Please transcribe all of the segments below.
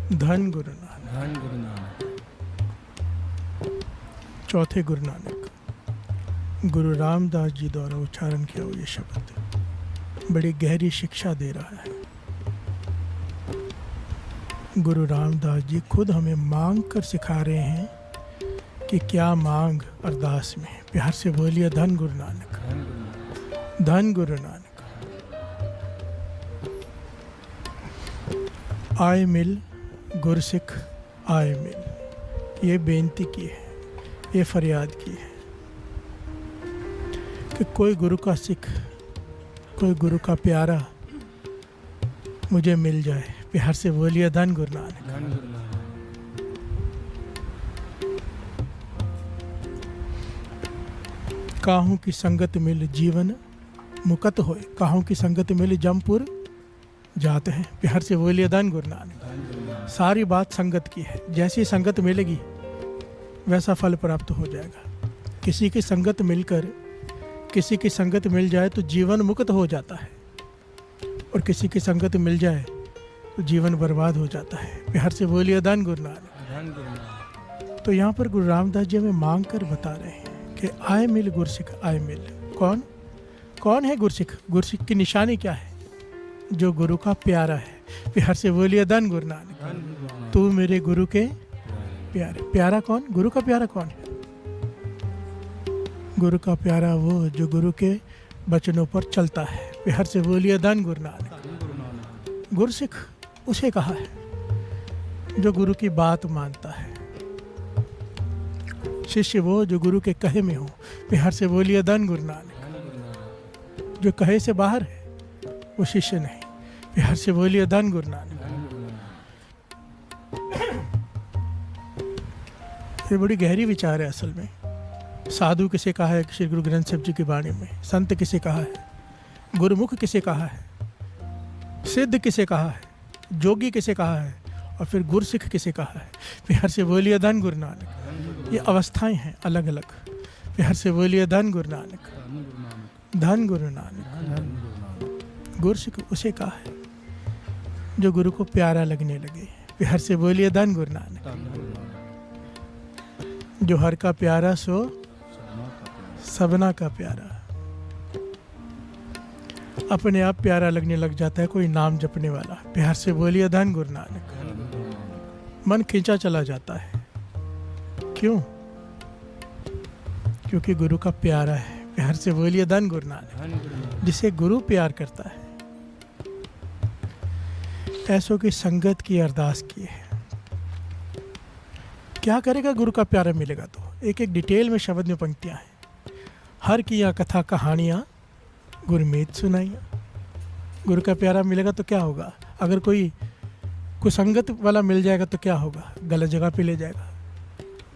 धन गुरु नानक। धन गुरु नानक। चौथे गुरु नानक, गुरु रामदास जी द्वारा उच्चारण किया हुआ ये शब्द बड़ी गहरी शिक्षा दे रहा है। गुरु रामदास जी खुद हमें मांग कर सिखा रहे हैं कि क्या मांग अरदास में। प्यार से बोलिए धन गुरु नानक। धन गुरु नानक। आए मिल गुरसिख आए मिल, ये बेनती की है, ये फरियाद की है कि कोई गुरु का सिख, कोई गुरु का प्यारा मुझे मिल जाए। प्यार से बोलिए धन गुरु नानक। धन गुरु नानक। काहू की संगत मिल जीवन मुकत होए, काहू की संगत मिल जमपुर जाते हैं। प्यार से बोलिए धन गुरु नानक। सारी बात संगत की है, जैसी संगत मिलेगी वैसा फल प्राप्त हो जाएगा। किसी की संगत मिलकर, किसी की संगत मिल जाए तो जीवन मुक्त हो जाता है, और किसी की संगत मिल जाए तो जीवन बर्बाद हो जाता है। प्यार से बोलिए धन गुरु नानक। धन गुरु नानक। तो यहाँ पर गुरु रामदास जी हमें मांग कर बता रहे हैं कि आए मिल गुरसिख आए मिल। कौन कौन है गुरसिख? गुरसिख की निशानी क्या है? जो गुरु का प्यारा है। प्यार से बोलिए धन गुरु नानक। तू मेरे गुरु के प्यारे। प्यारा कौन? गुरु का प्यारा कौन है? गुरु का प्यारा वो जो गुरु के वचनों पर चलता है। प्यार से बोलिए धन गुरु नानक। गुरसिख उसे कहा है जो गुरु की बात मानता है। शिष्य वो जो गुरु के कहे में हो। प्यार से बोलिए धन गुरु नानक। जो कहे से बाहर है वो शिष्य नहीं। प्यार से बोलिए धन गुरु नानक। ये बड़ी गहरी विचार है असल में। साधु किसे कहा है श्री गुरु ग्रंथ साहिब जी की वाणी में? संत किसे कहा है? गुरुमुख किसे कहा है? सिद्ध किसे कहा है? जोगी किसे कहा है? और फिर गुरसिख किसे कहा है? प्यार से बोलिए धन गुरु नानक। ये अवस्थाएं हैं अलग अलग। प्यार से बोलिए धन गुरु नानक। धन गुरु नानक। गुरसिख उसे कहा है जो गुरु को प्यारा लगने लगे। प्यार से बोलिए धन गुरु नानक। जो हर का प्यारा सो सबना का प्यारा। अपने आप प्यारा लगने लग जाता है कोई नाम जपने वाला। प्यार से बोलिए धन गुरु नानक। मन खींचा चला जाता है। क्यों? क्योंकि गुरु का प्यारा है। प्यार से बोलिए धन गुरु नानक। जिसे गुरु प्यार करता है ऐसों की संगत की अरदास की है। क्या करेगा गुरु का प्यारा मिलेगा तो? एक एक डिटेल में शब्द में पंक्तियां हैं। हर किया कथा कहानियां गुरमीत सुनाइया। गुरु का प्यारा मिलेगा तो क्या होगा? अगर कोई कुसंगत वाला मिल जाएगा तो क्या होगा? गलत जगह पे ले जाएगा,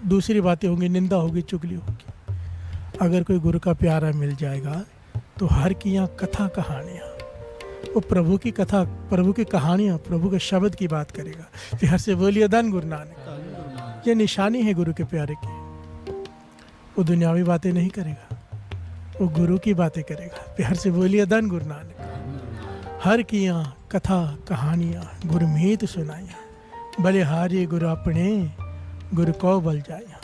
दूसरी बातें होंगी, निंदा होगी, चुगली होगी। अगर कोई गुरु का प्यारा मिल जाएगा तो हर किया कथा कहानियाँ, वो प्रभु की कथा, प्रभु की कहानियाँ, प्रभु के शब्द की बात करेगा। प्यार से बोलिए धन गुरु नानक। ये निशानी है गुरु के प्यारे की। वो दुनियावी बातें नहीं करेगा, वो गुरु की बातें करेगा। प्यार से बोलिए धन गुरु नानक। हर किया कथा कहानियाँ गुरमीत सुनाइया। बलिहारी गुरु अपने गुरु को बल जाया।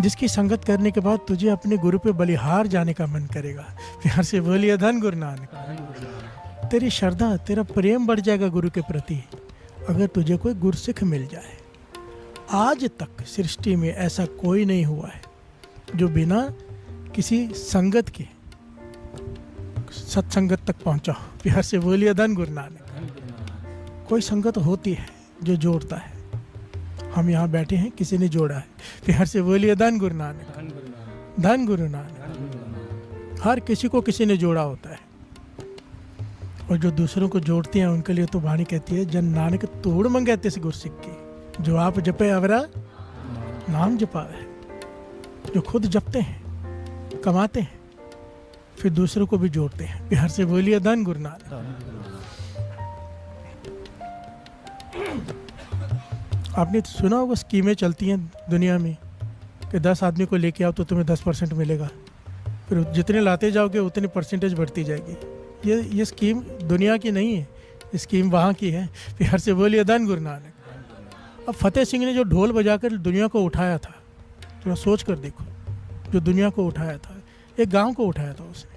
जिसकी संगत करने के बाद तुझे अपने गुरु पे बलिहार जाने का मन करेगा। प्यार से बोलिए धन गुरु नानक। तेरी श्रद्धा, तेरा प्रेम बढ़ जाएगा गुरु के प्रति अगर तुझे कोई गुरसिख मिल जाए। आज तक सृष्टि में ऐसा कोई नहीं हुआ है जो बिना किसी संगत के सत्संगत तक पहुंचा। प्यार से बोलिए धन गुरु नानक। कोई संगत होती है जो जोड़ता है। हम यहाँ बैठे हैं, किसी ने जोड़ा है। प्यार से बोलिए धन गुरु नानक। धन गुरु नानक। हर किसी को किसी ने जोड़ा होता है, और जो दूसरों को जोड़ते हैं उनके लिए तो वाणी कहती है जन नानक तोड़ मंगैते से गुरसिख की। जो आप जपे अवरा नाम जपा है। जो खुद जपते हैं, कमाते हैं, फिर दूसरों को भी जोड़ते हैं। प्यार से बोलिए धन गुरु नानक। आपने तो सुना होगा स्कीमें चलती हैं दुनिया में कि 10 आदमी को लेके आओ तो तुम्हें 10% मिलेगा, फिर जितने लाते जाओगे उतनी परसेंटेज बढ़ती जाएगी। ये स्कीम दुनिया की नहीं है, ये स्कीम वहाँ की है। प्यार से बोलिए धन गुरु नानक। अब फतेह सिंह ने जो ढोल बजाकर दुनिया को उठाया था, थोड़ा सोच कर देखो, जो दुनिया को उठाया था, एक गांव को उठाया था उसने,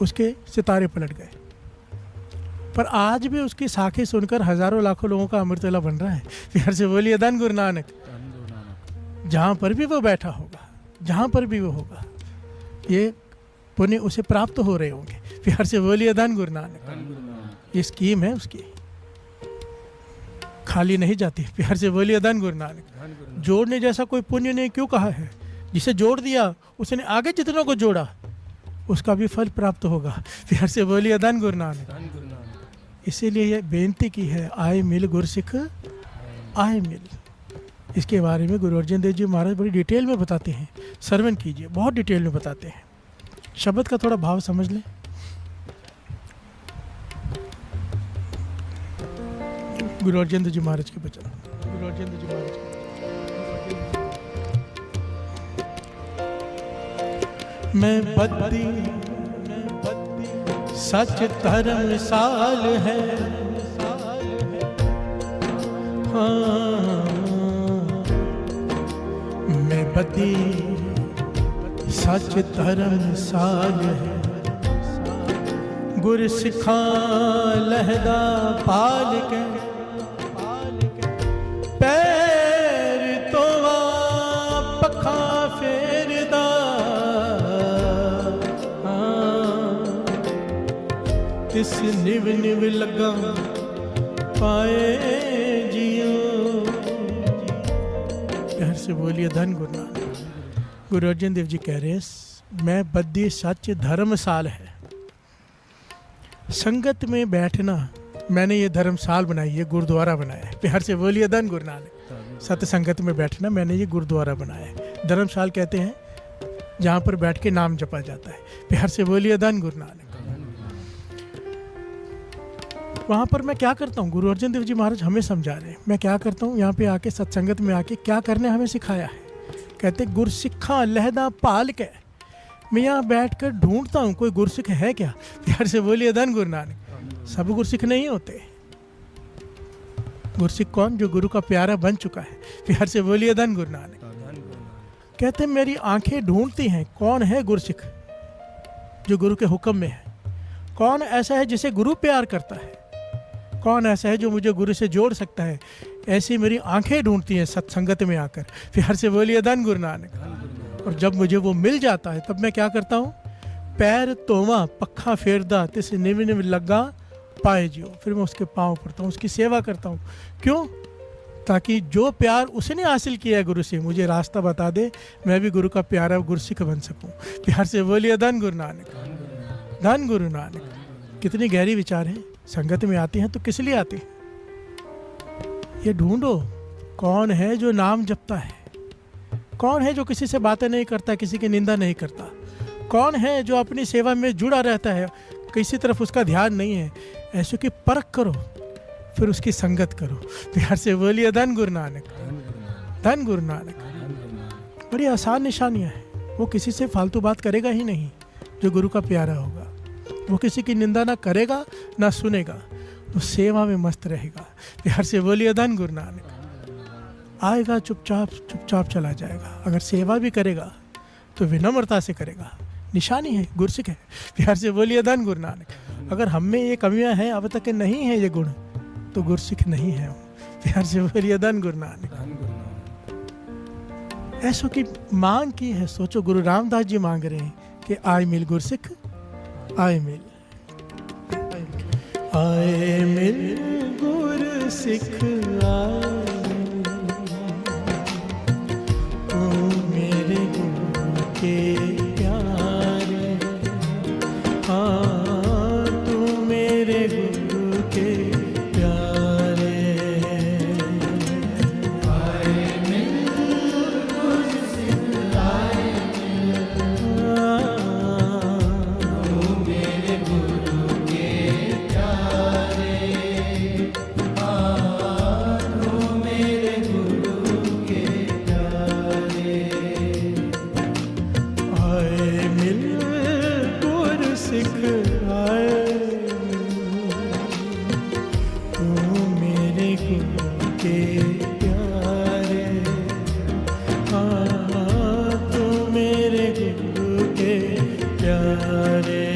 उसके सितारे पलट गए, पर आज भी उसकी साखें सुनकर हजारों लाखों लोगों का अमृतवेला बन रहा है। प्यार से बोलिए धन गुरु नानक। धन गुरु नानक। जहाँ पर भी वो बैठा होगा, जहाँ पर भी वो होगा, ये पुण्य उसे प्राप्त हो रहे होंगे। प्यार से बोलिए धन गुरु नानक। धन गुरु नानक। ये स्कीम है उसकी, खाली नहीं जाती। प्यार से बोलिए धन गुरु नानक। धन गुरु नानक। जोड़ने जैसा कोई पुण्य ने क्यों कहा है? जिसे जोड़ दिया उसने आगे जितनों को जोड़ा उसका भी फल प्राप्त होगा। प्यार से बोलिए धन गुरु नानक। धन गुरु नानक। इसीलिए ये बेनती की है, आए मिल गुरसिख आए मिल। इसके बारे में गुरु अर्जन देव जी महाराज बड़ी डिटेल में बताते हैं, श्रवण कीजिए, बहुत डिटेल में बताते हैं। शब्द का थोड़ा भाव समझ लें। गुरु अर्जन देव जी महाराज के वचन, गुरु अर्जन देव जी महाराज के वचन। मैं बद्दी सच धर्म साल है, हाँ मैं बद्दी सच धर्म साल है। गुर सिखा लहदा पाल के पैर तो पखा फेरदा, तिस निव निव लगा पाए जियो। प्यार से बोलिए धन गुरु नानक। गुरु अर्जन देव जी कह रहे हैं, मैं बद्दी सच धर्मसाल है। संगत में बैठना, मैंने ये धर्मसाल बनाई है, गुरुद्वारा बनाया है। प्यार से बोलिए धन गुरु नानक। सत्य संगत में बैठना, मैंने ये गुरुद्वारा बनाया है। धर्मसाल कहते हैं जहाँ पर बैठ के नाम जपा जाता है। प्यार से बोलिए धन गुरु नानक। वहाँ पर मैं क्या करता हूँ, गुरु अर्जन देव जी महाराज हमें समझा रहे हैं, मैं क्या करता हूँ यहाँ पे आके, सत्संगत में आके क्या करने हमें सिखाया है। कहते गुर सिखा लहदा पाल के, मैं यहाँ बैठ कर ढूंढता हूँ कोई गुरसिख है क्या। प्यार से बोलिए धन गुरु नानक। सब गुरसिख नहीं होते। गुरसिख कौन? जो गुरु का प्यारा बन चुका है। प्यार से बोलिए धन गुरु नानक। कहते मेरी आंखें ढूंढती हैं कौन है गुरसिख जो गुरु के हुक्म में है, कौन ऐसा है जिसे गुरु प्यार करता है, कौन ऐसा है जो मुझे गुरु से जोड़ सकता है। ऐसी मेरी आंखें ढूंढती हैं सत्संगत में आकर। प्यार से बोलिए धन गुरु नानक। और जब मुझे वो मिल जाता है तब मैं क्या करता हूँ, पैर तोवा पक्खा फेरदा तिस निव निव लगा पाए जियो। फिर मैं उसके पाँव पड़ता हूँ, उसकी सेवा करता हूँ। क्यों? ताकि जो प्यार उसने हासिल किया है गुरु से, मुझे रास्ता बता दे, मैं भी गुरु का प्यारा गुरसिख बन सकूँ। प्यार से बोलिए धन गुरु नानक। धन गुरु नानक। कितनी गहरी विचार है। संगत में आते हैं तो किस लिए आते हैं? ये ढूंढो कौन है जो नाम जपता है, कौन है जो किसी से बातें नहीं करता, किसी की निंदा नहीं करता, कौन है जो अपनी सेवा में जुड़ा रहता है, किसी तरफ उसका ध्यान नहीं है। ऐसे की परख करो, फिर उसकी संगत करो। प्यार से बोलिए धन गुरु नानक। धन गुरु नानक। बड़ी आसान निशानियाँ हैं। वो किसी से फालतू बात करेगा ही नहीं जो गुरु का प्यारा होगा। वो किसी की निंदा ना करेगा ना सुनेगा, तो सेवा में मस्त रहेगा। प्यार से बोलिए धन गुरु नानक। आएगा चुपचाप चुपचाप चला जाएगा। अगर सेवा भी करेगा तो विनम्रता से करेगा। निशानी है, गुरसिख है। प्यार से बोलिए धन गुरु नानक। अगर हम में ये कमियां हैं, अब तक नहीं है ये गुण, तो गुरसिख नहीं है। प्यार से बोलिए धन गुरु नानक। ऐसो की मांग की है। सोचो, गुरु रामदास जी मांग रहे हैं कि आए मिल गुरसिख आए मिल, आए मिल गुरसिख आए, तू मेरे गुरु के प्यारे, हाँ तू मेरे गुरु के प्यारे। आए मिल गुरसिख आए मिल, तू मेरे गुरु के प्यारे, तुम मेरे गुरु के प्यारे।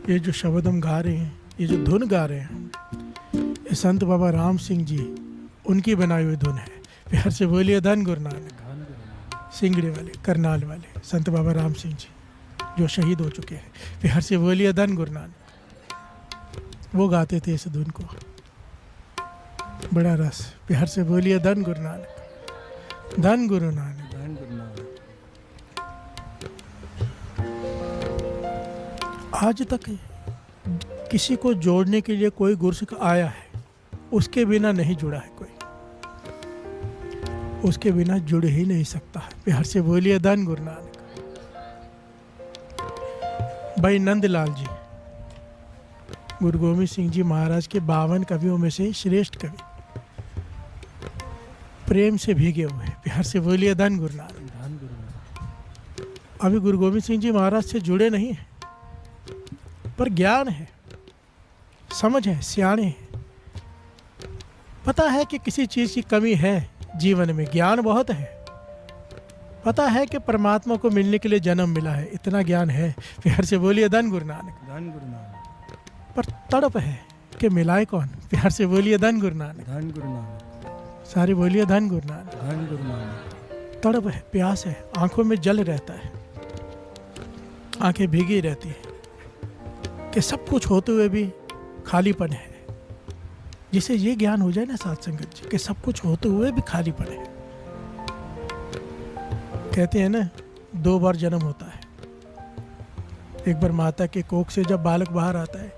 ये जो शब्द हम गा रहे हैं, ये जो धुन गा रहे हैं, ये संत बाबा राम सिंह जी उनकी बनाई हुई धुन है। प्यार से बोलिए धन गुरु नानक। सिंगड़े वाले, करनाल वाले संत बाबा राम सिंह जी जो शहीद हो चुके हैं, प्यार से बोलिए धन गुरु नानक। वो गाते थे इस धुन को, बड़ा रस। प्यार से बोलिए धन गुरु नानक, धन गुरु नानक, धन गुरु नानक। आज तक किसी को जोड़ने के लिए कोई गुरसिख आया है, उसके बिना नहीं जुड़ा है कोई, उसके बिना जुड़ ही नहीं सकता है। प्यार से बोलिए धन गुरु नानक। भाई नंदलाल जी गुरु गोविंद सिंह जी महाराज के 52 कवियों में से श्रेष्ठ कवि, प्रेम से भीगे हुए। प्यार से बोलिए धन गुरु नानक। धन गुरु नानक। अभी गुरु गोविंद सिंह जी महाराज से जुड़े नहीं हैं, पर ज्ञान है, समझ है, सियाणे हैं, पता है कि किसी चीज़ की कमी है जीवन में, ज्ञान बहुत है, पता है कि परमात्मा को मिलने के लिए जन्म मिला है, इतना ज्ञान है। प्यार से बोलिए धन गुरु नानक। धन गुरु नानक। पर तड़प है कि मिलाए कौन। प्यार से बोलिए धन गुरु नानक। धन गुरु नानक। सारे बोलिए धन गुरु नानक। धन गुरु नानक। तड़प है, प्यास है, आंखों में जल रहता है, आंखें भीगी रहती है कि सब कुछ होते हुए भी खालीपन है। जिसे ये ज्ञान हो जाए ना साथ संगत जी, कि सब कुछ होते हुए भी खालीपन है। कहते हैं ना 2 बार जन्म होता है, एक बार माता के कोख से जब बालक बाहर आता है,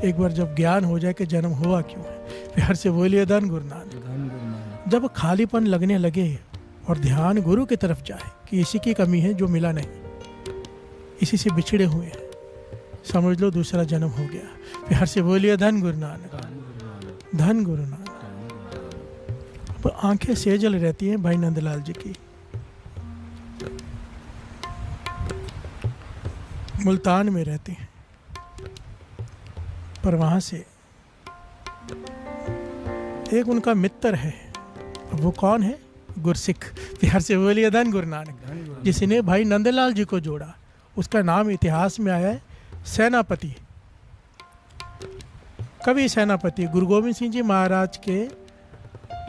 एक बार जब ज्ञान हो जाए कि जन्म हुआ क्यों है। प्यार से बोलिए धन गुरु नानक। धन गुरु नानक। जब खालीपन लगने लगे और ध्यान गुरु की तरफ जाए कि इसी की कमी है जो मिला नहीं, इसी से बिछड़े हुए हैं, समझ लो दूसरा जन्म हो गया। प्यार से बोलिए धन गुरु नानक। धन गुरु नानक। अब आंखें सेजल रहती हैं भाई नंदलाल जी की। मुल्तान में रहते हैं, पर वहां से एक उनका मित्र है। अब वो कौन है? गुरसिख। प्यार से बोलिए धन गुरु नानक। जिसने भाई नंदलाल जी को जोड़ा, उसका नाम इतिहास में आया है सेनापति, कवि सेनापति। गुरु गोविंद सिंह जी महाराज के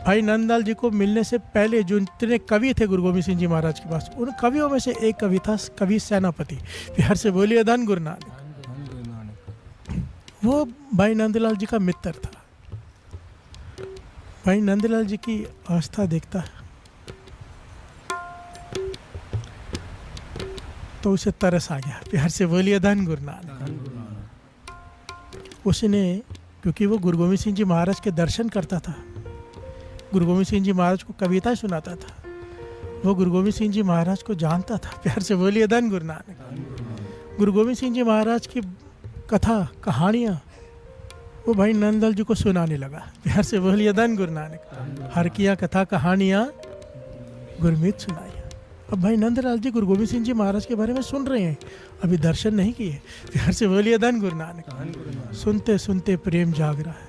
भाई नंदलाल जी को मिलने से पहले जो इतने कवि थे गुरु गोविंद सिंह जी महाराज के पास, उन कवियों में से एक कवि था कवि सेनापति। प्यार से बोलिए धन गुरु नानक। वो भाई नंदलाल जी का मित्र था। भाई नंदलाल जी की अवस्था देखता तो उसे तरस आ गया। प्यार से बोलिए धन गुरु नानक। उसने, क्योंकि वो गुरु गोविंद सिंह जी महाराज के दर्शन करता था, गुरु गोविंद सिंह जी महाराज को कविताएं सुनाता था, वो गुरु गोविंद सिंह जी महाराज को जानता था। प्यार से बोलिए धन गुरु नानक। गुरु गोविंद सिंह जी महाराज की कथा कहानियाँ वो भाई नंदलाल जी को सुनाने लगा। प्यार से बोलिए धन गुरु नानक। हर किया कथा कहानियाँ गुरमीत सुनाई। अब भाई नंदलाल जी गुरु गोविंद सिंह जी महाराज के बारे में सुन रहे हैं, अभी दर्शन नहीं किए। प्यार से बोलिए धन गुरु नानक। सुनते सुनते प्रेम जाग रहा है,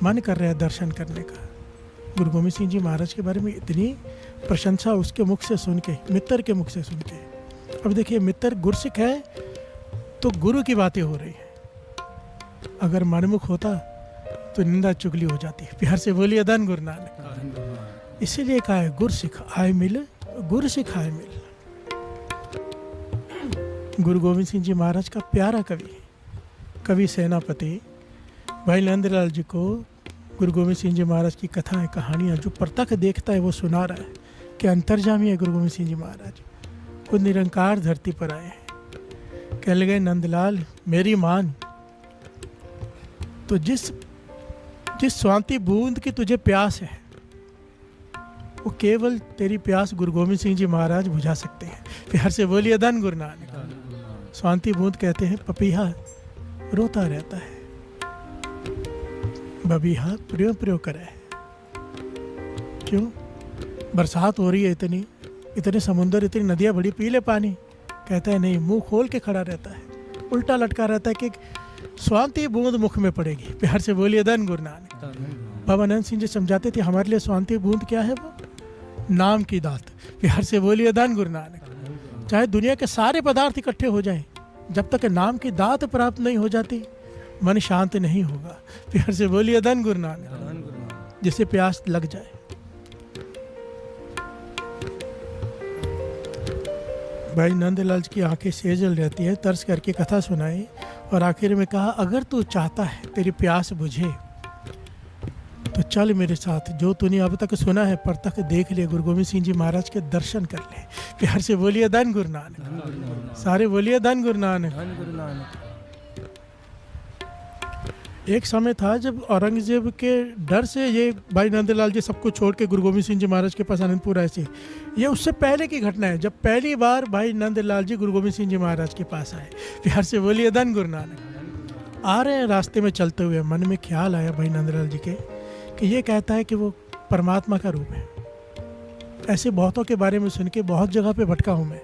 मन कर रहा है दर्शन करने का। गुरु गोविंद सिंह जी महाराज के बारे में इतनी प्रशंसा उसके मुख से सुन के, मित्र के मुख से सुन के। अब देखिए, मित्र गुरसिख है तो गुरु की बातें हो रही है, अगर मनमुख होता तो निंदा चुगली हो जाती है। प्यार से बोलिए धन गुरु नानक। इसीलिए कहा है गुरसिख आए मिल, गुरसिख आए मिल। गुरु गोविंद सिंह जी महाराज का प्यारा कवि, कवि सेनापति भाई नंदलाल जी को गुरु गोविंद सिंह जी महाराज की कथाएं कहानियाँ जो प्रत्यक्ष देखता है वो सुना रहा है कि अंतर्जामी है गुरु गोविंद सिंह जी महाराज। वो निरंकार धरती पर आए हैं। कहने लगे, नंदलाल मेरी मान, तो जिस स्वांति बूंद की तुझे प्यास है वो केवल तेरी प्यास गुरु गोविंद सिंह जी महाराज बुझा सकते हैं। प्यार से बोलिए धन गुरु नानक। धन गुरु नानक। शांति बूंद कहते हैं पपीहा रोता रहता है, बबीहा प्रियो प्रियो करे। क्यों? बरसात हो रही है, इतने समुंदर, इतनी नदियाँ बड़ी, पी ले पानी। कहता है नहीं, मुंह खोल के खड़ा रहता है, उल्टा लटका रहता है कि स्वांति बूंद मुख में पड़ेगी। प्यार से बोलिए धन गुरु नानक। धन गुरु नानक। बाबा नंद सिंह जी समझाते थे हमारे लिए स्वांति बूंद क्या है, वो नाम की दात। प्यार से बोलिए धन गुरु नानक। चाहे दुनिया के सारे पदार्थ इकट्ठे हो जाएं, जब तक नाम की दात प्राप्त नहीं हो जाती मन शांत नहीं होगा। प्यार से बोलिए धन गुरु नानक। धन गुरु नानक। जिसे प्यास लग जाए। भाई नंदलाल की आंखें सेजल रहती है, तरस करके कथा सुनाई और आखिर में कहा अगर तू चाहता है तेरी प्यास बुझे तो चल मेरे साथ, जो तूने अब तक सुना है पर तक देख ले, गुरु गोविंद सिंह जी महाराज के दर्शन कर ले। प्यार से बोलिए धन गुरु नानक। धन गुरु नानक। सारे बोलिए धन गुरु नानक। धन गुरु नानक। एक समय था जब औरंगजेब के डर से ये भाई नंदलाल जी सबको छोड़ के गुरु गोविंद सिंह जी महाराज के पास आनंदपुर आए थे। ये उससे पहले की घटना है, जब पहली बार भाई नंदलाल जी गुरु गोविंद सिंह जी महाराज के पास आए। प्यार से बोलिए धन गुरु नानक। आ रहे हैं, रास्ते में चलते हुए मन में ख्याल आया भाई नंदलाल जी के कि ये कहता है कि वो परमात्मा का रूप है। ऐसे बहुतों के बारे में सुन के बहुत जगह पे भटका हूँ मैं,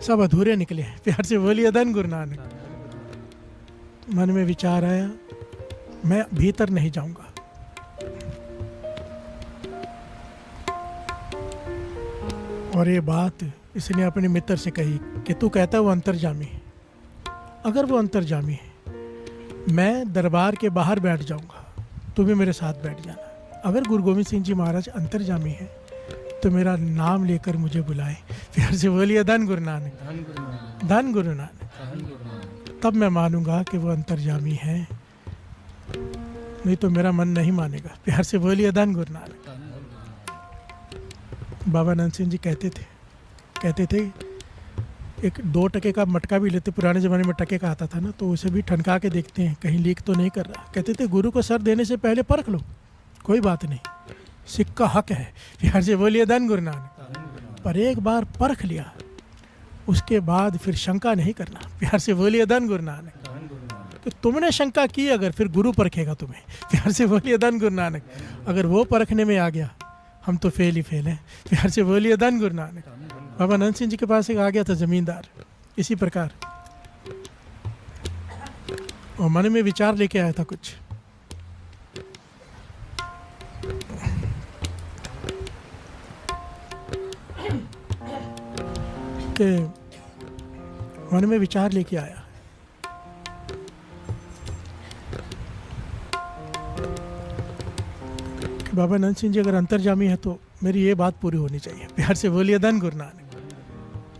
सब अधूरे निकले हैं। प्यार से बोलिए धन गुरु नानक। मन में विचार आया मैं भीतर नहीं जाऊंगा, और ये बात इसने अपने मित्र से कही कि तू कहता है वो अंतर्जामी है। अगर वो अंतर्जामी है मैं दरबार के बाहर बैठ जाऊंगा, तू भी मेरे साथ बैठ जाना। अगर गुरु गोविंद सिंह जी महाराज अंतर्जामी है तो मेरा नाम लेकर मुझे बुलाए। प्यार से बोलिए धन गुरु नानक। धन गुरु नानक। धन गुरु नानक। धन गुरु नानक। तब मैं मानूंगा कि वो अंतर्जामी है, नहीं तो मेरा मन नहीं मानेगा। प्यार से बोलिए धन गुरु नानक। धन गुरु नानक। बाबा नंद सिंह जी कहते थे एक 2 टके का मटका भी लेते, पुराने ज़माने में टके का आता था ना, तो उसे भी ठनका के देखते हैं कहीं लीक तो नहीं कर रहा। कहते थे गुरु को सर देने से पहले परख लो, कोई बात नहीं, सिक्का हक है। प्यार से बोलिए धन गुरु नानक। धन गुरु नानक। पर एक बार परख लिया उसके बाद फिर शंका नहीं करना। प्यार से बोलिए धन गुरु नानक। धन गुरु नानक। तो तुमने शंका की अगर, फिर गुरु परखेगा तुम्हें। प्यार से बोलिए धन गुरु नानक। अगर वो परखने में आ गया हम तो फेल ही फेल हैं। प्यार से बोलिए धन गुरु नानक। बाबा नंद सिंह जी के पास एक आ गया था जमींदार, इसी प्रकार, और मन में विचार लेके आया था कुछ कि मन में विचार लेके आया कि बाबा नंद सिंह जी अगर अंतर्जामी है तो मेरी ये बात पूरी होनी चाहिए। प्यार से बोलिए धन गुरु नानक।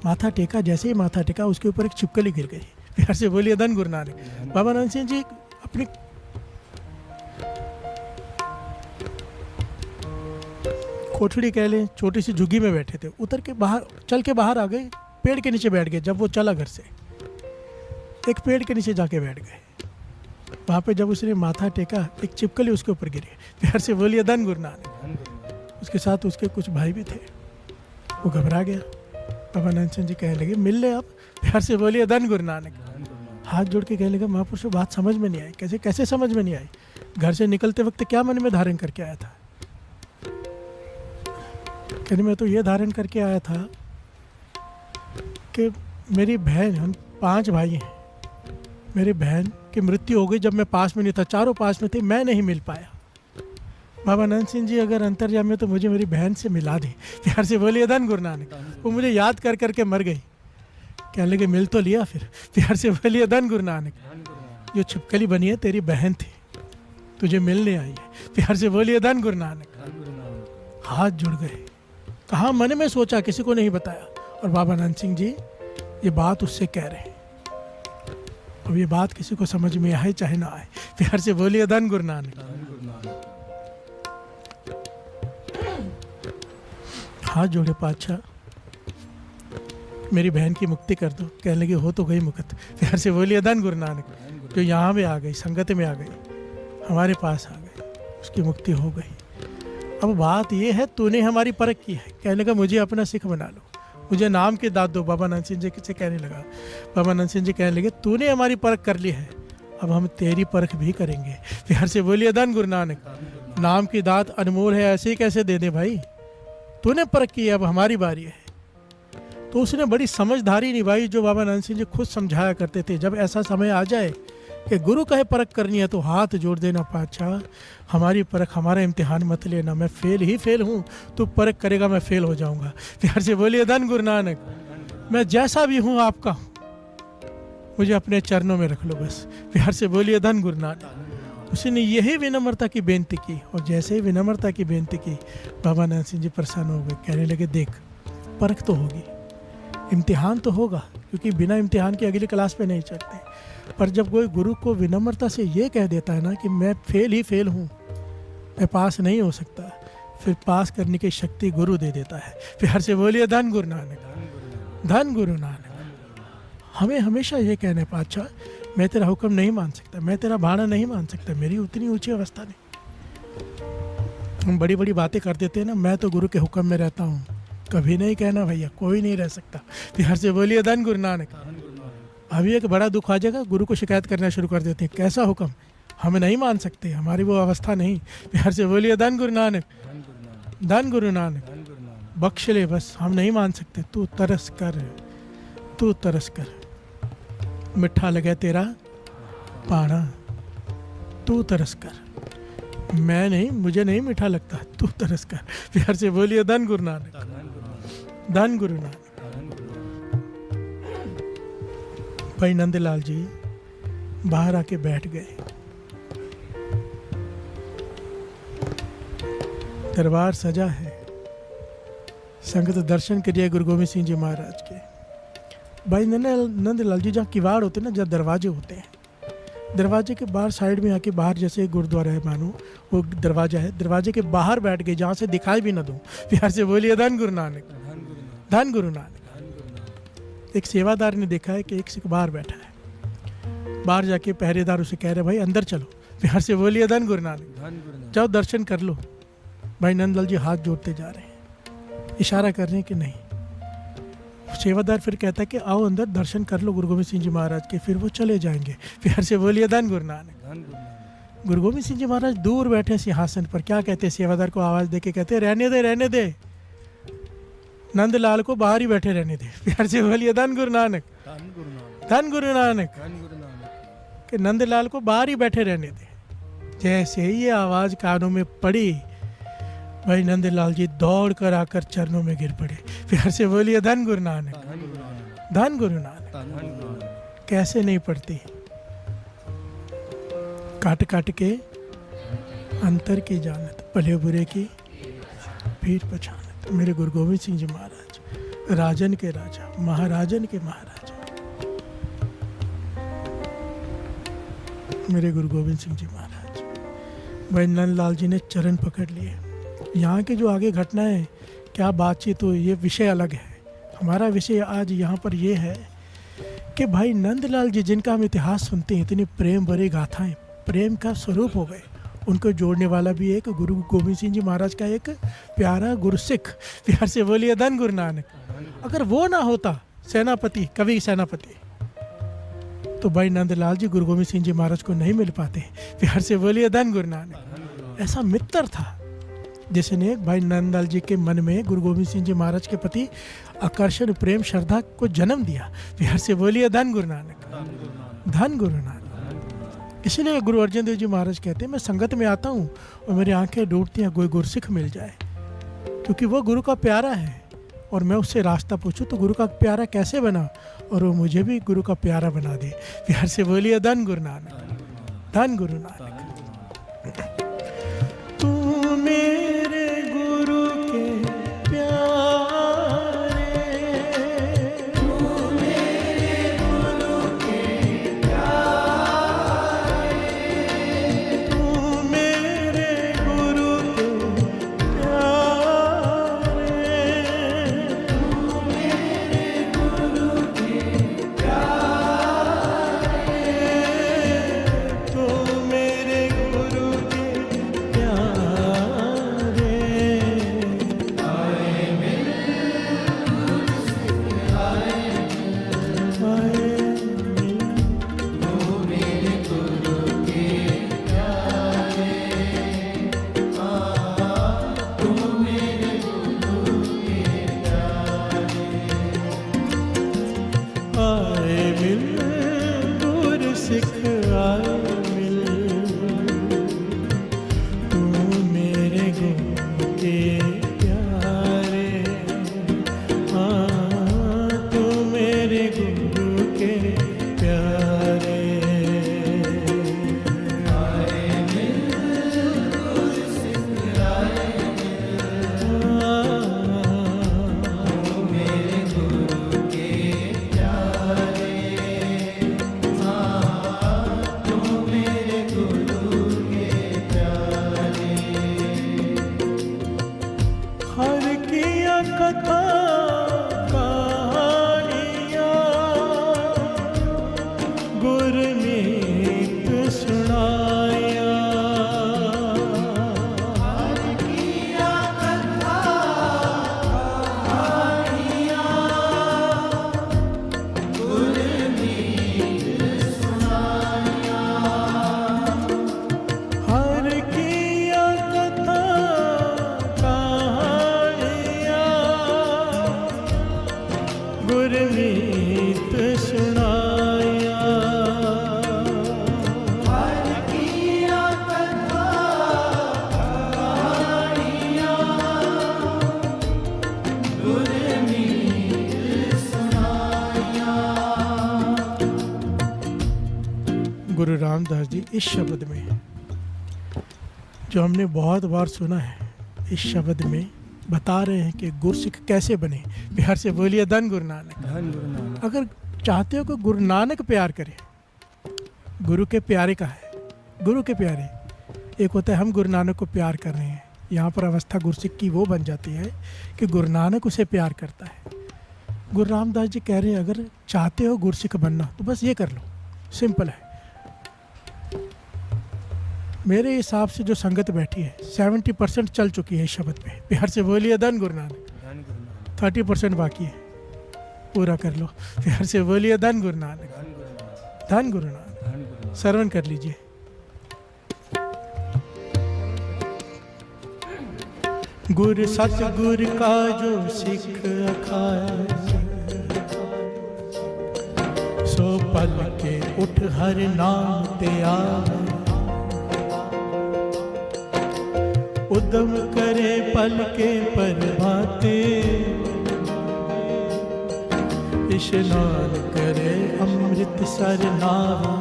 माथा टेका, जैसे ही माथा टेका उसके ऊपर एक छिपकली गिर गई। प्यार से बोलिए धन गुरु नानक। बाबा नंद सिंह जी अपनी कोठड़ी कह लें, छोटी सी झुग्गी में बैठे थे, उतर के बाहर, चल के बाहर आ गए, पेड़ के नीचे बैठ गए। जब वो चला घर से, एक पेड़ के नीचे जाके बैठ गए। वहाँ पे जब उसने माथा टेका एक छिपकली उसके ऊपर गिरी। प्यार से बोलिए धन गुरु नानक। उसके साथ उसके कुछ भाई भी थे, वो घबरा गया। बाबा नंद सिंह जी कहने लगे मिल ले आप। प्यार से बोलिए धन गुरु नानक। हाथ जोड़ के कहने लगे महापुरुषों बात समझ में नहीं आई। कैसे कैसे समझ में नहीं आई? घर से निकलते वक्त क्या मन में धारण करके आया था? कहने मैं तो ये धारण करके आया था कि मेरी बहन, हम 5 भाई हैं, मेरी बहन की मृत्यु हो गई जब मैं पास में नहीं था, चारों पास में थे, मैं नहीं मिल पाया। बाबा नंद सिंह जी अगर अंतर्यामी है तो मुझे मेरी बहन से मिला दे। प्यार से बोलिए धन गुरु नानक। वो मुझे याद कर करके मर गई। कहने लगे मिल तो लिया फिर। प्यार से बोलिए धन गुरु नानक। जो छिपकली बनी है तेरी बहन थी, तुझे मिलने आई है। प्यार से बोलिए धन गुरु नानक। हाथ जुड़ गए। कहाँ मन में सोचा, किसी को नहीं बताया, और बाबा नंद सिंह जी ये बात उससे कह रहे हैं। अब ये बात किसी को समझ में आए चाहे ना आए। प्यार से बोलिए धन गुरु नानक। हाथ जोड़े पातशाह मेरी बहन की मुक्ति कर दो। कहने लगे हो तो गई मुक्त। प्यार से बोलिए धन गुरु नानक। जो यहाँ में आ गई, संगत में आ गई, हमारे पास आ गई, उसकी मुक्ति हो गई। अब बात ये है, तूने हमारी परख की है। कहने लगा मुझे अपना सिख बना लो, मुझे नाम की दाद दो। बाबा नंद सिंह जी से कहने लगा, बाबा नंद सिंह जी कहने लगे तूने हमारी परख कर ली है, अब हम तेरी परख भी करेंगे। प्यार से बोलिए धन गुरु नानक। नाम की दात अनमोल है, ऐसे ही कैसे दे दे भाई, तूने परख की, अब हमारी बारी है। तो उसने बड़ी समझदारी निभाई, जो बाबा नंद सिंह जी खुद समझाया करते थे। जब ऐसा समय आ जाए कि गुरु कहे परख करनी है तो हाथ जोड़ देना, पातशाह हमारी परख, हमारा इम्तिहान मत लेना, मैं फेल ही फेल हूँ, तू परख करेगा मैं फेल हो जाऊँगा। प्यार से बोलिए धन गुरु नानक। मैं जैसा भी हूँ आपका हूँ, मुझे अपने चरणों में रख लो बस। प्यार से बोलिए धन गुरु नानक। उसने यही विनम्रता की बेनती की, और जैसे ही विनम्रता की बेनती की बाबा नंद सिंह जी प्रसन्न हो गए। कहने लगे देख, परख तो होगी, इम्तिहान तो होगा, क्योंकि बिना इम्तिहान के अगली क्लास पे नहीं चढ़ते। पर जब कोई गुरु को विनम्रता से ये कह देता है ना कि मैं फेल ही फेल हूँ, मैं पास नहीं हो सकता, फिर पास करने की शक्ति गुरु दे देता है। प्यार से बोलिए धन गुरु नानक। धन गुरु नानक। हमें हमेशा ये कहना है पातशाह, मैं तेरा हुक्म नहीं मान सकता, मैं तेरा भाड़ा नहीं मान सकता, मेरी उतनी ऊंची अवस्था नहीं। हम बड़ी बड़ी बातें कर देते हैं ना, मैं तो गुरु के हुक्म में रहता हूँ, कभी नहीं कहना भैया, कोई नहीं रह सकता। प्यार से बोलिए धन गुरु नानक। अभी एक बड़ा दुख आ जाएगा, गुरु को शिकायत करना शुरू कर देते हैं, कैसा हुक्म, हम नहीं मान सकते, हमारी वो अवस्था नहीं। प्यार से बोलिए धन गुरु नानक। धन गुरु नानक। बख्श ले बस, हम नहीं मान सकते, तू तरस कर, तू तरस कर। मिठा लगे तेरा पाना, तू तरस कर। मैं नहीं, मुझे नहीं मीठा लगता, तू तरस कर। प्यार से बोलिए धन गुरु नानक। धन गुरु नानक। भाई नंदलाल जी बाहर आके बैठ गए। दरबार सजा है, संगत दर्शन करिए गुरु गोविंद सिंह जी महाराज के। भाई नंदलाल जी जहाँ किवाड़ होते हैं ना, जहाँ दरवाजे होते हैं, दरवाजे के बाहर साइड में आके, बाहर जैसे गुरुद्वारा है मानो, वो दरवाजा है, दरवाजे के बाहर बैठ गए जहाँ से दिखाई भी ना दूं। प्यार से बोलिए धन गुरु नानक। धन गुरु नानक। एक सेवादार ने देखा है कि एक सिख बाहर बैठा है, बाहर जाके पहरेदार उसे कह रहे भाई अंदर चलो। प्यार से बोलिए धन गुरु नानक। जाओ दर्शन कर लो। भाई नंदलाल जी हाथ जोड़ते जा रहे हैं, इशारा कर रहे हैं कि नहीं। सेवादार फिर कहता है कि आओ अंदर दर्शन कर लो गुरु गोविंद सिंह जी महाराज के, फिर वो चले जाएंगे। प्यार से बोलिए धन गुरु नानक। गुरु गोविंद सिंह जी महाराज दूर बैठे सिंहासन पर, क्या कहते हैं, सेवादार को आवाज दे के कहते हैं रहने दे, रहने दे, नंदलाल को बाहर ही बैठे रहने दे। प्यार से बोलिए धन गुरु नानक। धन गुरु नानक। कि नंदलाल को बाहर ही बैठे रहने दे। जैसे ही ये आवाज कानों में पड़ी, भाई नंदलाल जी दौड़ कर आकर चरणों में गिर पड़े। प्यार से बोलिए धन गुरु नानक। धन गुरु नानक। कैसे नहीं पड़ती, काट काट के अंतर की जानत, भले बुरे की पीठ पहचानत। मेरे गुरु गोविंद सिंह जी महाराज, राजन के राजा, महाराजन के महाराजा, मेरे गुरु गोविंद सिंह जी महाराज। भाई नंदलाल जी ने चरण पकड़ लिए। यहाँ के जो आगे घटना है, क्या बातचीत हो, ये विषय अलग है। हमारा विषय आज यहाँ पर ये है कि भाई नंदलाल जी जिनका हम इतिहास सुनते हैं, इतनी प्रेम भरी गाथाएं, प्रेम का स्वरूप हो गए, उनको जोड़ने वाला भी एक गुरु गोविंद सिंह जी महाराज का एक प्यारा गुरसिख। प्यार से बोलिए धन गुरु नानक। अगर वो ना होता, सेनापति, कवि सेनापति, तो भाई नंदलाल जी गुरु गोविंद सिंह जी महाराज को नहीं मिल पाते। प्यार से बोलिए धन गुरु नानक। ऐसा मित्र था जिसने भाई नंदलाल जी के मन में गुरु गोविंद सिंह जी महाराज के प्रति आकर्षण, प्रेम, श्रद्धा को जन्म दिया। प्यार से बोलिए धन गुरु नानक। धन गुरु नानक। इसलिए गुरु अर्जन देव जी महाराज कहते हैं, मैं संगत में आता हूँ और मेरी आंखें डूबती हैं, कोई गुरसिख मिल जाए, क्योंकि वो गुरु का प्यारा है। और मैं उससे रास्ता पूछूं तो गुरु का प्यारा कैसे बना, और वो मुझे भी गुरु का प्यारा बना दे। प्यार से बोलिए धन गुरु नानक। धन गुरु नानक। तू मेरे गुरु के प्यारे, तू मेरे गुरु के प्यारे, तू मेरे गुरु के प्यारे, तू मेरे गुरु के प्यारे, तू मेरे के प्यारे। हर किया कथा कहानियाँ गुरमीत सुनाया। हर किया कथा कहानियाँ गुरमीत सुनाया। हर किया कथा गुरमीत सुनाया। हर किया कथा कहानियाँ गुरमीत सुनाया। गुरु रामदास जी इस शब्द में, जो हमने बहुत बार सुना है, इस शब्द में बता रहे हैं कि गुरसिख कैसे बने। बिहार से बोलिए धन गुरु नानक। धन गुरु नानक। अगर चाहते हो कि गुरु नानक प्यार करे, गुरु के प्यारे का है, गुरु के प्यारे एक होता है हम गुरु नानक को प्यार कर रहे हैं, यहाँ पर अवस्था गुरसिख की वो बन जाती है कि गुरु नानक उसे प्यार करता है। गुरु रामदास जी कह रहे हैं अगर चाहते हो गुरसिख बनना तो बस ये कर लो, सिंपल है। मेरे हिसाब से जो संगत बैठी है 70% चल चुकी है इस शब्द पे। बिहार से बोलिए धन गुरु नानक। धन गुरु नानक। 30% बाकी है, पूरा कर लो। बिहार से बोलिए धन गुरु नानक। धन गुरु नानक। धन गुरु नानक। धन गुरु नानक। श्रवण कर लीजिए। गुर सतगुर का जो सिख अखाए, सो पल के उठ हर नाम ते आवे। उद्यम करे पल के प्रभाते, स्नान करे अमृत सर नावा।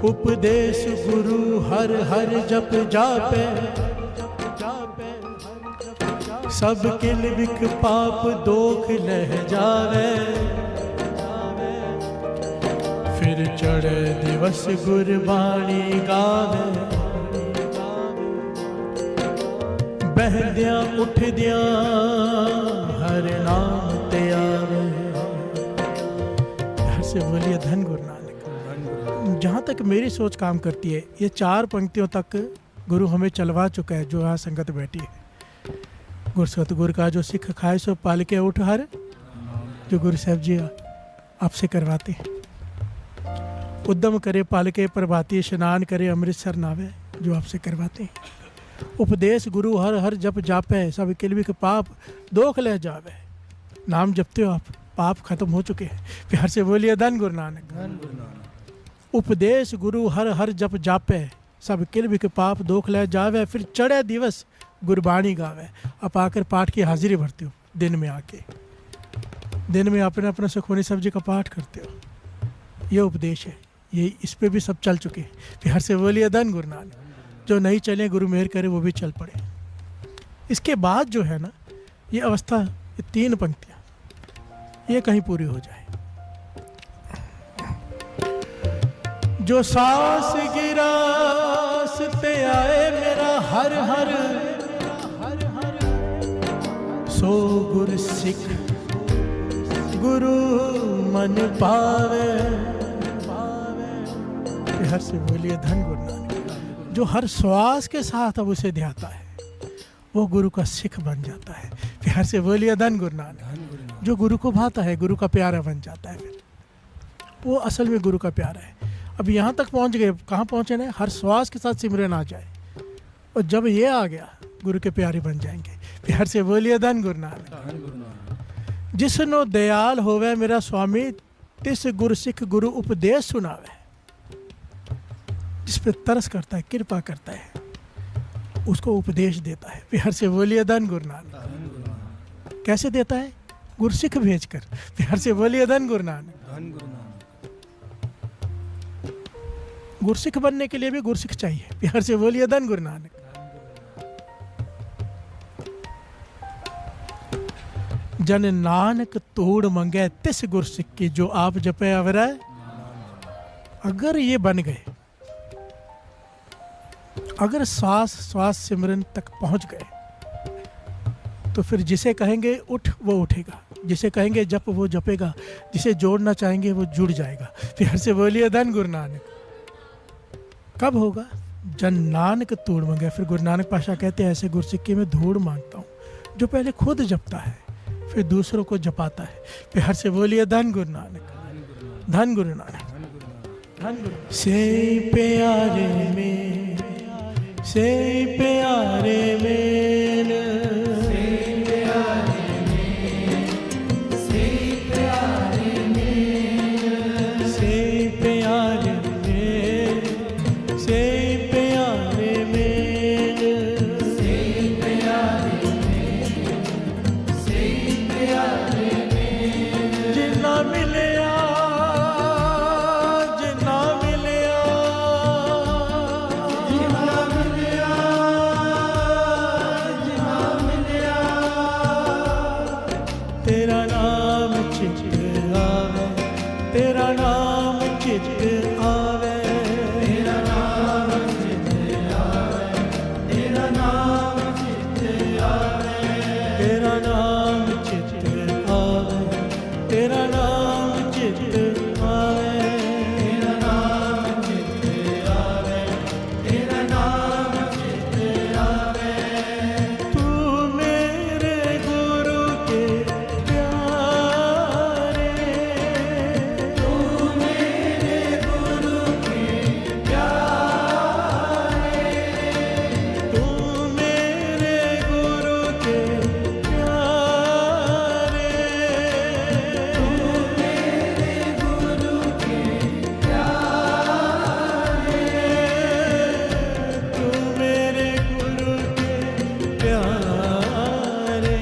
उपदेश गुरु हर हर जप जापे, सब किल बिख पाप दोख लह जावे। फिर चढ़े दिवस गुरबाणी गावे, बहदियां उठदियां हर नाम ते आवे। हर से बोलिए धन गुरु नानक। जहाँ तक मेरी सोच काम करती है, ये 4 पंक्तियों तक गुरु हमें चलवा चुका है। जो यहाँ संगत बैठी है, गुरु सतगुरु का जो सिख खाए सो पाल के उठ हर, जो गुरु साहब जी आपसे करवाते हैं। उद्यम करे पाल के प्रभाती, स्नान करे अमृतसर नावे, जो आपसे करवाते हैं। उपदेश गुरु हर हर जप जापे, सब किल के पाप दोख ले जावे। नाम जपते हो आप, पाप खत्म हो चुके हैं। प्यार से बोलिए धन गुरु नानक। धन गुरु नानक। उपदेश गुरु हर हर जप जापे, सब किल के पाप दोख ले जावे। फिर चढ़े दिवस गुरबाणी गावे। आप आकर पाठ की हाजिरी भरते हो, दिन में आके, दिन में अपने अपने सुखमनी सब्जी का पाठ करते हो। ये उपदेश है, ये इस पे भी सब चल चुके हैं। प्यार से बोलिए धन गुरु नानक। जो नहीं चले गुरु मेहर करे वो भी चल पड़े। इसके बाद जो है ना, ये अवस्था, ये 3 पंक्तियां, ये कहीं पूरी हो जाए। जो सांस गिरासते आए मेरा हर हर, सो गुर सिख गुरु मन पावे। हर से बोलिए धन गुरु नानक। जो हर श्वास के साथ अब उसे ध्याता है, वो गुरु का सिख बन जाता है। प्यार से बोलिए धन गुरु नानक। जो गुरु को भाता है, गुरु का प्यारा बन जाता है, फिर वो असल में गुरु का प्यारा है। अब यहाँ तक पहुँच गए, कहाँ पहुँचे ना, हर श्वास के साथ सिमरन आ जाए, और जब ये आ गया गुरु के प्यारे बन जाएंगे। प्यार से बोलिए धन गुरु नानक। जिसनो दयाल होवे मेरा स्वामी, तिस गुरु सिख गुरु उपदेश सुनावे। जिस पे तरस करता है, कृपा करता है, उसको उपदेश देता है। प्यार से बोलिए धन गुरु नानक। कैसे देता है? गुरसिख भेजकर। प्यार से बोलिए धन गुरु नानक। धन गुरु नानक। गुरसिख बनने के लिए भी गुरसिख चाहिए। प्यार से बोलिए धन गुरु नानक। जन नानक तोड़ मंगे तिस गुरसिख की, जो आप जपे अवरय। अगर ये बन गए, अगर श्वास श्वास सिमरन तक पहुंच गए, तो फिर जिसे कहेंगे उठ वो उठेगा, जिसे कहेंगे जप वो जपेगा, जिसे जोड़ना चाहेंगे वो जुड़ जाएगा। प्यार से बोलिए धन गुरु नानक। कब होगा? जन नानक तोड़ मंगे। फिर गुरु नानक पाशाह कहते हैं ऐसे गुरसिख की मैं धूड़ मांगता हूँ जो पहले खुद जपता है फिर दूसरों को जपाता है। प्यार से बोलिए धन गुरु नानक। धन गुरु नानक। धन गुरु। से प्यारे में, से प्यारे में, से प्यारे में, से प्यारे में, से प्यारे में, से प्यारे में, से प्यारे में, से प्यारे में, जिन्ना मिलिया, जिन्ना मिलिया, जिन्ना मिलिया, जिन्ना मिलिया, तेरा नाम चित आवे, तेरा नाम चित आवे, तेरा नाम चित आवे, तेरा नाम चित आवे, तेरा नाम चित आवे, तेरा नाम चित आवे, तेरा नाम चित आवे, तेरा नाम चित आवे। तू मेरे गुरु के प्यारे, तू मेरे गुरु के प्यारे, तू मेरे गुरु के प्यारे, तू मेरे गुरु के प्यारे, तू मेरे गुरु के प्यारे।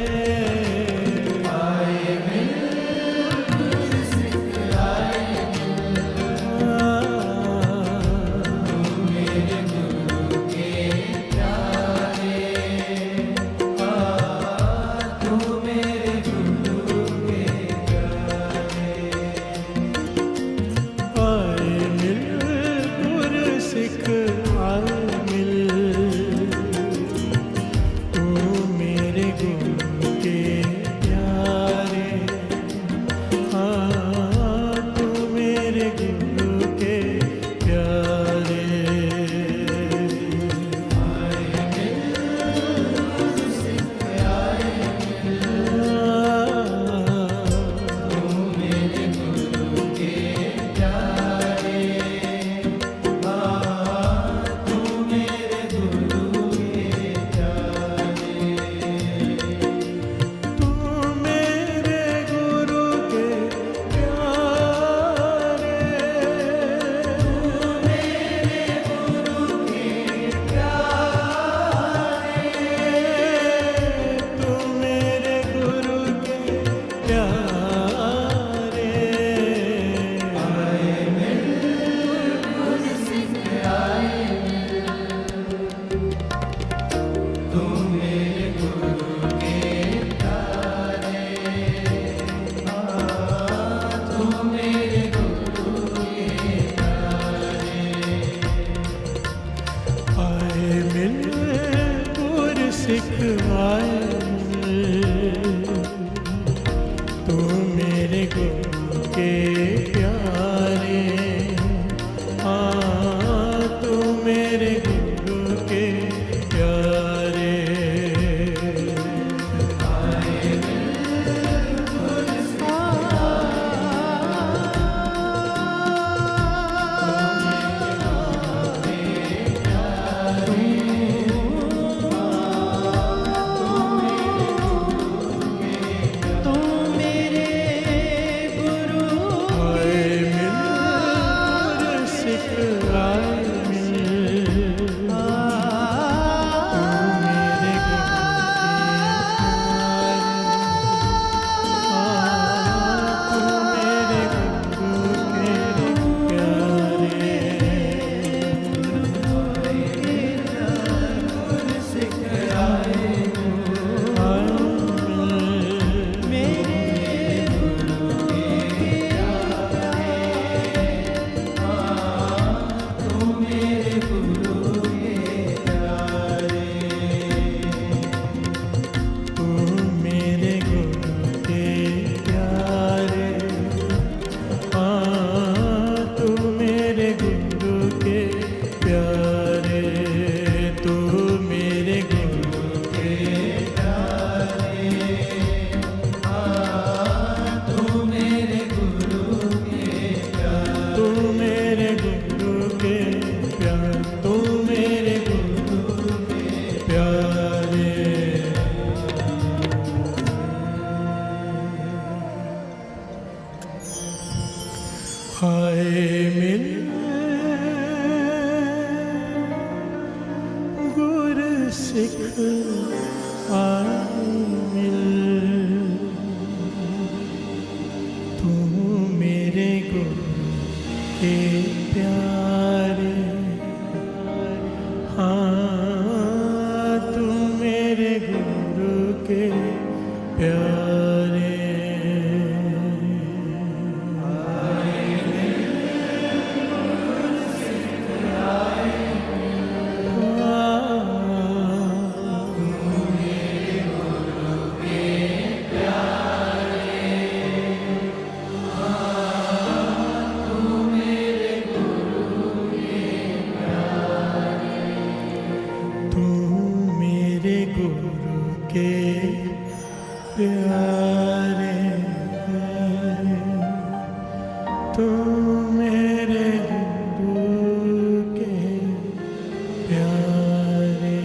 आए मिल गुरसिख आए मिल, तू मेरे गुरु के प्यारे, तू मेरे गुरु के प्यारे। आए मिल गुरसिख आए मिल, तू मेरे गुरु के प्यारे, तू मेरे गुरु के प्यारे। आए मिल गुरसिख आए मिल, तू मेरे गुरु के प्यारे, तू मेरे गुरु के प्यारे, तू मेरे गुरु के प्यारे, तू मेरे गुरु के प्यारे, तू मेरे गुरु के प्यारे। आए मिल गुरसिख आए मिल, तू मेरे गुरु के प्यारे, तू मेरे गुरु के प्यारे। आए मिल गुरसिख आए मिल, तू मेरे गुरु के प्यारे, तू मेरे गुरु के प्यारे। आए मिल गुरसिख तू मेरे गुरु हाय मिल गुर सिख आए मिल, तू मेरे गुरु के प्यारे, हाँ तू मेरे गुरु के प्यारे। तू मेरे गुरु के प्यारे, तू मेरे गुरु के प्यारे।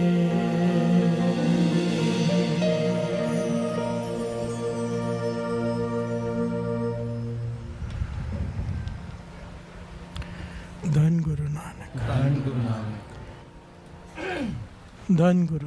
धन गुरु नानक, धन गुरु नानक, धन गुरु